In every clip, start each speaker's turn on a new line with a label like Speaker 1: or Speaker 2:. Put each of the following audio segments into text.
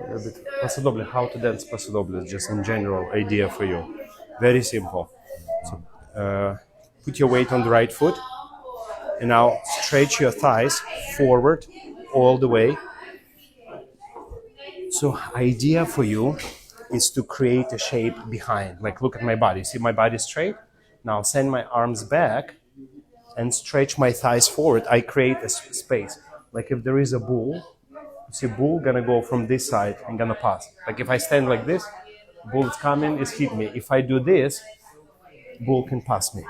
Speaker 1: A bit. Paso doble. How to dance paso doble? Just in general idea for you. Very simple. So, put your weight on the right foot, and now stretch your thighs forward all the way. So, idea for you is to create a shape behind. Like, look at my body. See my body straight? Now send my arms back and stretch my thighs forward. I create a space. Like if there is a bull, you see bull gonna go from this side and gonna pass. Like if I stand like this, bull is coming, is hit me. If I do this, bull can pass me.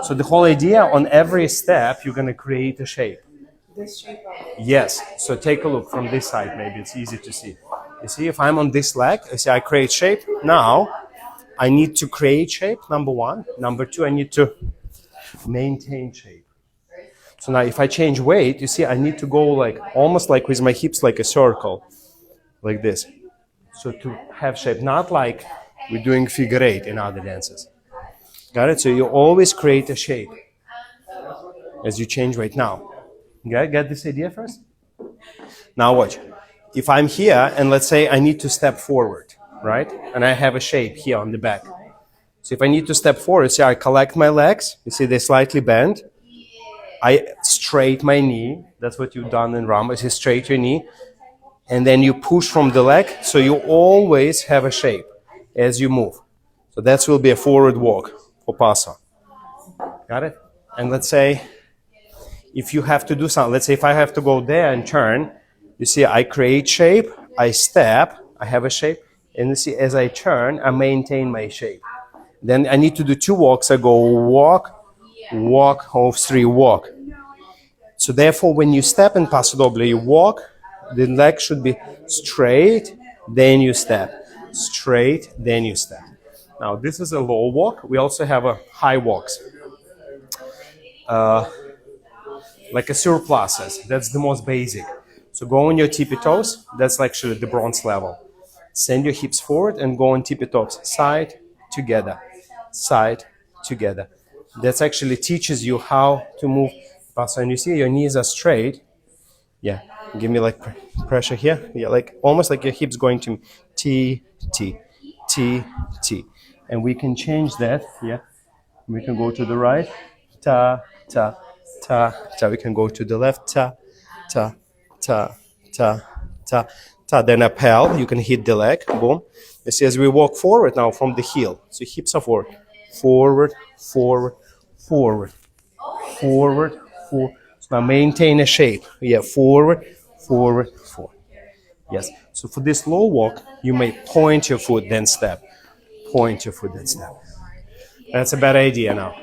Speaker 1: So the whole idea on every step, you're gonna create a shape.
Speaker 2: This shape of it.
Speaker 1: Yes, so take a look from this side, maybe it's easy to see. You see, if I'm on this leg, you see I create shape. Now, I need to create shape, number one. Number two, I need to maintain shape. So now if I change weight, you see I need to go like, almost like with my hips like a circle, like this. So to have shape, not like we're doing figure eight in other dances. Got it? So you always create a shape as you change weight. Now, get this idea first? Now watch. If I'm here and let's say I need to step forward, right? And I have a shape here on the back. So if I need to step forward, see I collect my legs, you see they slightly bend. I straight my knee, that's what you've done in Rumba, you straight your knee. And then you push from the leg, so you always have a shape as you move. So that will be a forward walk for Paso. Got it? And let's say if you have to do something, let's say if I have to go there and turn, you see I create shape, I step, I have a shape, and you see as I turn, I maintain my shape. Then I need to do two walks. I go walk, walk, hold three, walk. So therefore, when you step in Paso Doble, you walk, the leg should be straight, then you step. Straight, then you step. Now, this is a low walk. We also have a high walks. Like a surpluses. That's the most basic. So go on your tippy toes. That's actually the bronze level. Send your hips forward and go on tippy toes. Side, together. Side, together. That actually teaches you how to move Paso. And you see your knees are straight. Yeah, give me like pressure here. Yeah, like almost like your hips going to T, T, T, T. And we can change that. Yeah, we can go to the right. Ta, ta, ta, ta. We can go to the left. Ta, ta, ta, ta, ta, ta. Then a pal. You can hit the leg. Boom. You see as we walk forward now from the heel. So hips are forward. Forward, forward, forward, forward, forward. So now maintain a shape. Yeah, forward, forward, forward. Yes. So for this low walk, you may point your foot, then step. Point your foot, then step. That's a bad idea now.